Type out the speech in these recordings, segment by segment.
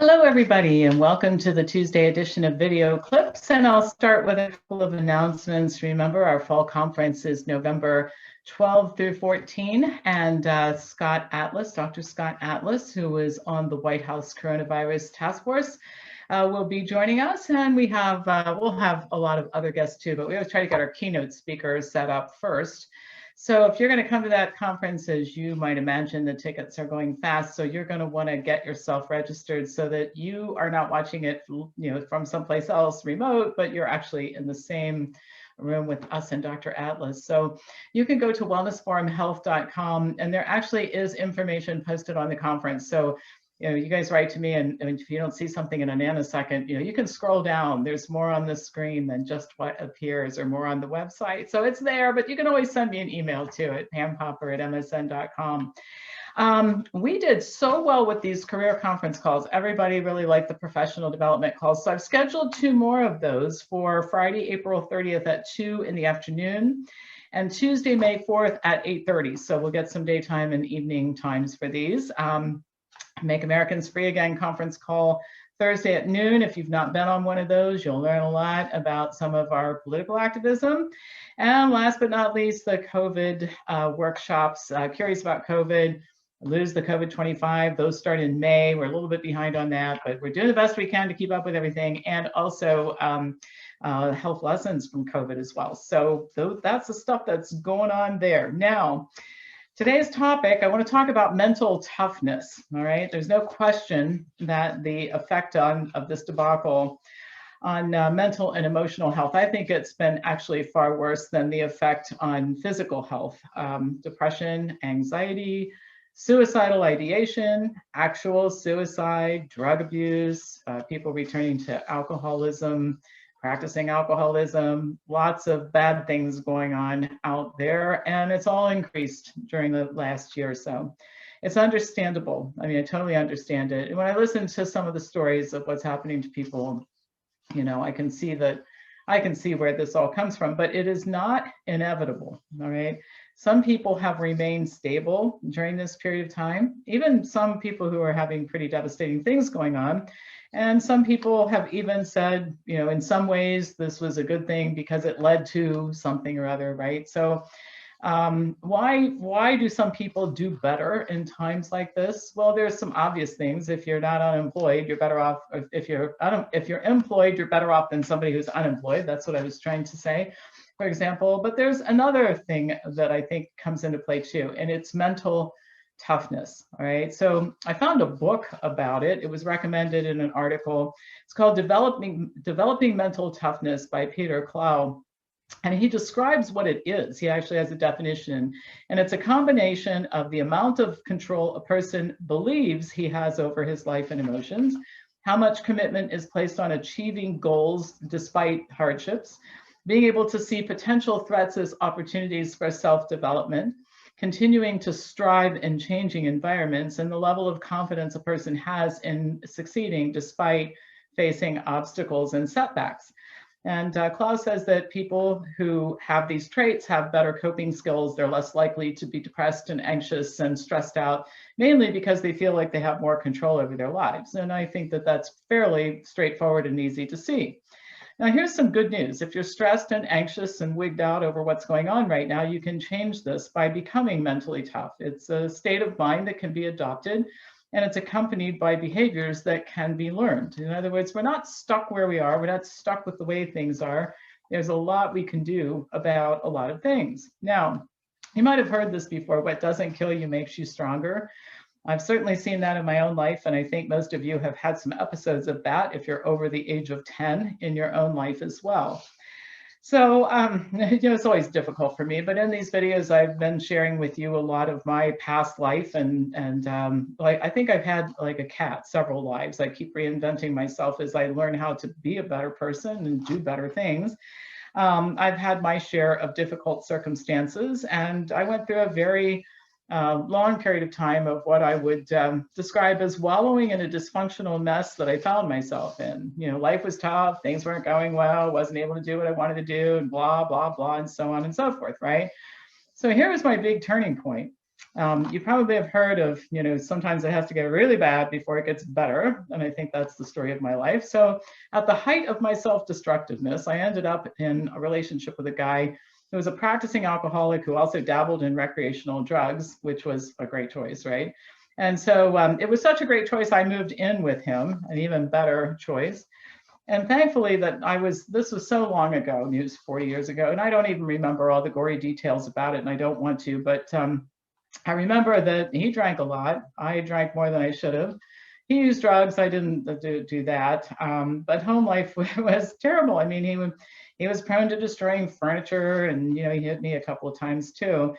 Hello, everybody, and welcome to the Tuesday edition of Video Clips. And I'll start with a couple of announcements. Remember, our fall conference is November 12 through 14, and Dr. Scott Atlas, who is on the White House Coronavirus Task Force, will be joining us. And we'll have a lot of other guests too, but we always try to get our keynote speakers set up first. So if you're going to come to that conference, as you might imagine, the tickets are going fast. So you're going to want to get yourself registered so that you are not watching it, from someplace else remote, but you're actually in the same room with us and Dr. Atlas. So you can go to WellnessForumHealth.com, and there actually is information posted on the conference. So you guys write to me, and if you don't see something in a nanosecond, you can scroll down. There's more on the screen than just what appears, or more on the website. So it's there, but you can always send me an email too at pamcopper@msn.com. We did so well with these career conference calls. Everybody really liked the professional development calls. So I've scheduled 2 more of those for Friday, April 30th at 2 in the afternoon, and Tuesday, May 4th at 8:30. So we'll get some daytime and evening times for these. Make Americans Free Again conference call Thursday at noon. If you've not been on one of those, you'll learn a lot about some of our political activism. And last but not least, the COVID workshops. Curious about COVID, Lose the COVID 25. Those start in May. We're a little bit behind on that, but we're doing the best we can to keep up with everything. And also health lessons from COVID as well. So that's the stuff that's going on there. Now, today's topic, I want to talk about mental toughness. All right, there's no question that the effect of this debacle on mental and emotional health, I think it's been actually far worse than the effect on physical health. Depression, anxiety, suicidal ideation, actual suicide, drug abuse, people returning to alcoholism, practicing alcoholism, lots of bad things going on out there, and it's all increased during the last year or so. It's understandable. I mean, I totally understand it. And when I listen to some of the stories of what's happening to people, I can see where this all comes from, but it is not inevitable, all right? Some people have remained stable during this period of time, even some people who are having pretty devastating things going on. And some people have even said, in some ways, this was a good thing because it led to something or other, right? So why do some people do better in times like this? Well, there's some obvious things. If you're not unemployed, you're better off. If you're employed, you're better off than somebody who's unemployed. That's what I was trying to say, for example. But there's another thing that I think comes into play too, and it's mental toughness. All right. So I found a book about it. It was recommended in an article. It's called Developing Mental Toughness by Peter Clough. And he describes what it is. He actually has a definition. And it's a combination of the amount of control a person believes he has over his life and emotions, how much commitment is placed on achieving goals despite hardships, being able to see potential threats as opportunities for self-development, continuing to strive in changing environments, and the level of confidence a person has in succeeding despite facing obstacles and setbacks. And Clough says that people who have these traits have better coping skills. They're less likely to be depressed and anxious and stressed out, mainly because they feel like they have more control over their lives. And I think that that's fairly straightforward and easy to see. Now, here's some good news. If you're stressed and anxious and wigged out over what's going on right now, you can change this by becoming mentally tough. It's a state of mind that can be adopted, and it's accompanied by behaviors that can be learned. In other words, we're not stuck where we are. We're not stuck with the way things are. There's a lot we can do about a lot of things. Now, you might have heard this before: what doesn't kill you makes you stronger. I've certainly seen that in my own life, and I think most of you have had some episodes of that if you're over the age of 10 in your own life as well. So, it's always difficult for me, but in these videos, I've been sharing with you a lot of my past life, and I think I've had, like a cat, several lives. I keep reinventing myself as I learn how to be a better person and do better things. I've had my share of difficult circumstances, and I went through a very long period of time of what I would describe as wallowing in a dysfunctional mess that I found myself in. Life was tough, things weren't going well, wasn't able to do what I wanted to do, and blah, blah, blah, and so on and so forth, right? So here was my big turning point. You probably have heard of, sometimes it has to get really bad before it gets better. And I think that's the story of my life. So at the height of my self-destructiveness, I ended up in a relationship with a guy who was a practicing alcoholic who also dabbled in recreational drugs, which was a great choice, right? And so it was such a great choice, I moved in with him, an even better choice. And thankfully this was so long ago, it was 40 years ago, and I don't even remember all the gory details about it, and I don't want to, but I remember that he drank a lot. I drank more than I should have. He used drugs. I didn't do that. But home life was terrible. I mean, he was prone to destroying furniture, and he hit me a couple of times too.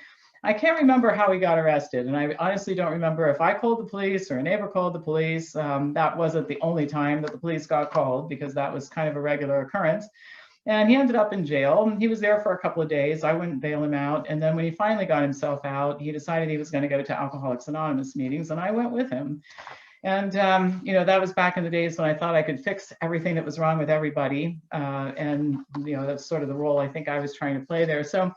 I can't remember how he got arrested, and I honestly don't remember if I called the police or a neighbor called the police. That wasn't the only time that the police got called, because that was kind of a regular occurrence. And he ended up in jail. He was there for a couple of days. I wouldn't bail him out. And then when he finally got himself out, he decided he was going to go to Alcoholics Anonymous meetings, and I went with him. And, that was back in the days when I thought I could fix everything that was wrong with everybody. And that's sort of the role I think I was trying to play there. So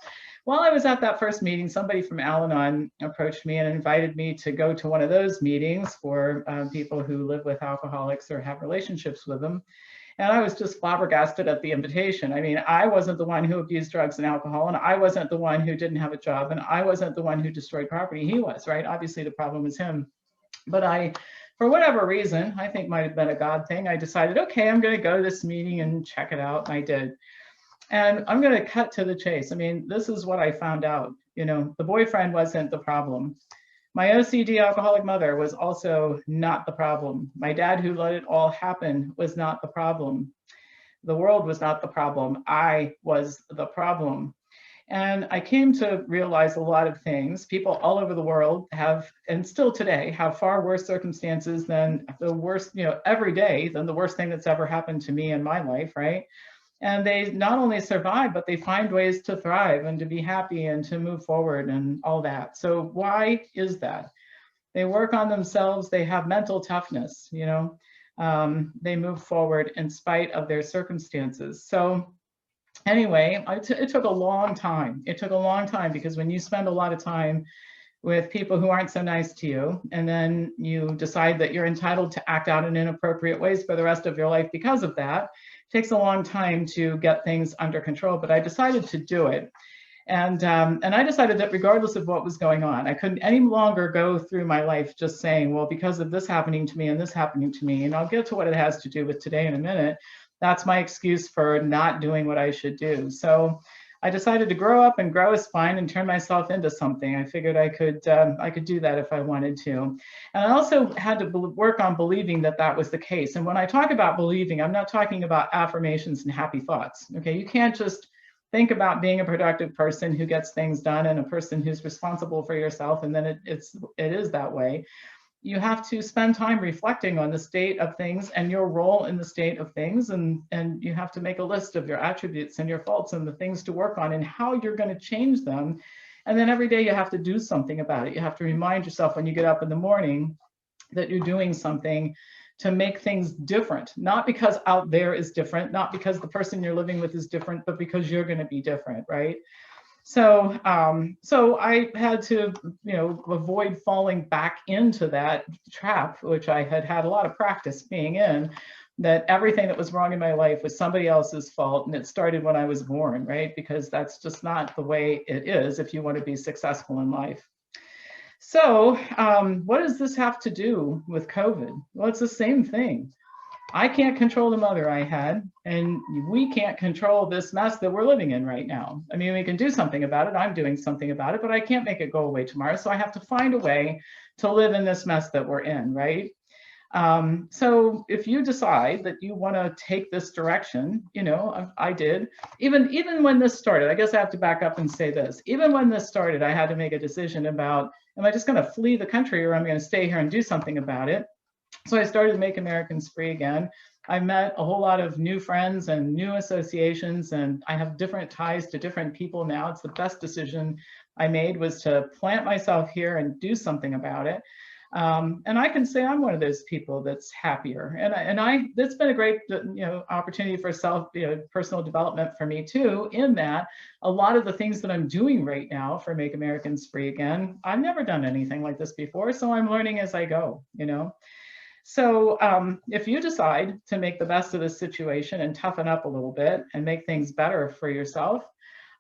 while I was at that first meeting, somebody from Al-Anon approached me and invited me to go to one of those meetings for people who live with alcoholics or have relationships with them. And I was just flabbergasted at the invitation. I mean, I wasn't the one who abused drugs and alcohol, and I wasn't the one who didn't have a job, and I wasn't the one who destroyed property. He was, right? Obviously, the problem was him. But for whatever reason, I think might have been a God thing, I decided, okay, I'm going to go to this meeting and check it out, and I did. And I'm going to cut to the chase. I mean, this is what I found out. The boyfriend wasn't the problem. My OCD alcoholic mother was also not the problem. My dad, who let it all happen, was not the problem. The world was not the problem. I was the problem. And I came to realize a lot of things. People all over the world have, and still today, have far worse circumstances than the worst, every day, than the worst thing that's ever happened to me in my life, right? And they not only survive, but they find ways to thrive and to be happy and to move forward and all that. So why is that? They work on themselves. They have mental toughness, they move forward in spite of their circumstances. So anyway, it took a long time. It took a long time, because when you spend a lot of time with people who aren't so nice to you, and then you decide that you're entitled to act out in inappropriate ways for the rest of your life because of that, takes a long time to get things under control, but I decided to do it. And I decided that regardless of what was going on, I couldn't any longer go through my life just saying, well, because of this happening to me and this happening to me, and I'll get to what it has to do with today in a minute, that's my excuse for not doing what I should do. So I decided to grow up and grow a spine and turn myself into something. I figured I could do that if I wanted to. And I also had to work on believing that that was the case. And when I talk about believing, I'm not talking about affirmations and happy thoughts. Okay, you can't just think about being a productive person who gets things done and a person who's responsible for yourself, and then it is that way. You have to spend time reflecting on the state of things and your role in the state of things, and you have to make a list of your attributes and your faults and the things to work on and how you're going to change them. And then every day you have to do something about it. You have to remind yourself when you get up in the morning that you're doing something to make things different, not because out there is different, not because the person you're living with is different, but because you're going to be different, right? So I had to, avoid falling back into that trap, which I had had a lot of practice being in, that everything that was wrong in my life was somebody else's fault. And it started when I was born, right? Because that's just not the way it is if you want to be successful in life. So what does this have to do with COVID? Well, it's the same thing. I can't control the mother I had, and we can't control this mess that we're living in right now. I mean, we can do something about it. I'm doing something about it, but I can't make it go away tomorrow. So I have to find a way to live in this mess that we're in, right? So if you decide that you want to take this direction, I did. Even when this started, I guess I have to back up and say this. Even when this started, I had to make a decision about, am I just going to flee the country, or am I going to stay here and do something about it? So I started to Make Americans Free Again. I met a whole lot of new friends and new associations, and I have different ties to different people now. It's the best decision I made, was to plant myself here and do something about it. And I can say I'm one of those people that's happier. And that's been a great, opportunity for personal development for me too, in that a lot of the things that I'm doing right now for Make Americans Free Again, I've never done anything like this before. So I'm learning as I go, So if you decide to make the best of this situation and toughen up a little bit and make things better for yourself,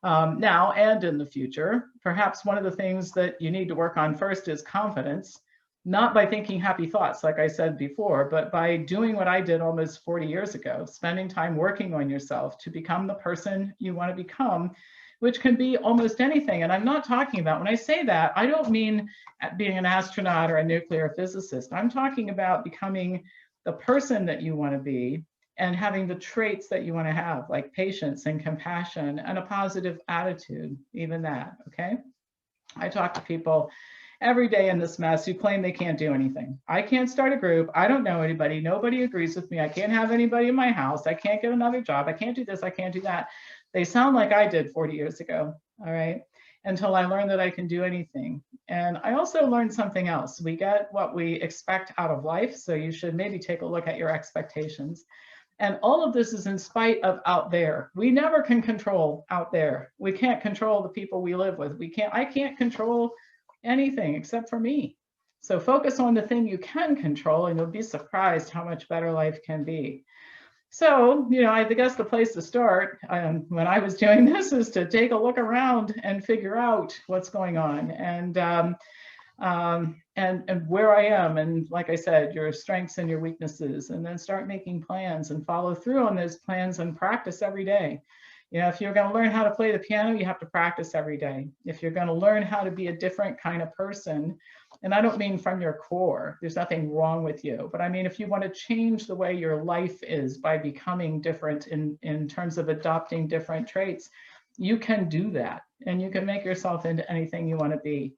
now and in the future, perhaps one of the things that you need to work on first is confidence. Not by thinking happy thoughts, like I said before, but by doing what I did almost 40 years ago, spending time working on yourself to become the person you want to become, which can be almost anything. And I'm not talking about, when I say that, I don't mean being an astronaut or a nuclear physicist. I'm talking about becoming the person that you want to be and having the traits that you want to have, like patience and compassion and a positive attitude, even that, okay? I talk to people every day in this mess who claim they can't do anything. I can't start a group. I don't know anybody. Nobody agrees with me. I can't have anybody in my house. I can't get another job. I can't do this. I can't do that. They sound like I did 40 years ago, all right? Until I learned that I can do anything. And I also learned something else. We get what we expect out of life, so you should maybe take a look at your expectations. And all of this is in spite of out there. We never can control out there. We can't control the people we live with. I can't control anything except for me. So focus on the thing you can control and you'll be surprised how much better life can be. So, I guess the place to start when I was doing this is to take a look around and figure out what's going on and where I am. And like I said, your strengths and your weaknesses, and then start making plans and follow through on those plans and practice every day. If you're going to learn how to play the piano, you have to practice every day. If you're going to learn how to be a different kind of person, and I don't mean from your core, there's nothing wrong with you, but I mean, if you want to change the way your life is by becoming different in terms of adopting different traits, you can do that, and you can make yourself into anything you want to be.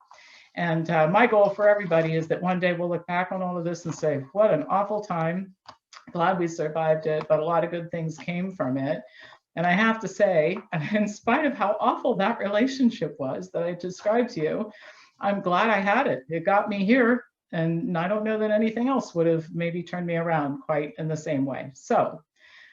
And my goal for everybody is that one day we'll look back on all of this and say, what an awful time. Glad we survived it, but a lot of good things came from it. And I have to say, in spite of how awful that relationship was that I described to you, I'm glad I had it. It got me here. And I don't know that anything else would have maybe turned me around quite in the same way. So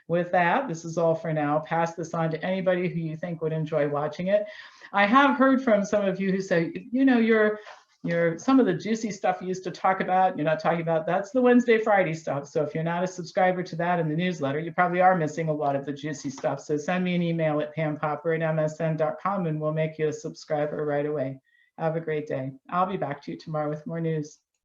with that, this is all for now. Pass this on to anybody who you think would enjoy watching it. I have heard from some of you who say, you're some of the juicy stuff you used to talk about, you're not talking about, that's the Wednesday, Friday stuff. So if you're not a subscriber to that in the newsletter, you probably are missing a lot of the juicy stuff. So send me an email at pampopper@msn.com and we'll make you a subscriber right away. Have a great day. I'll be back to you tomorrow with more news.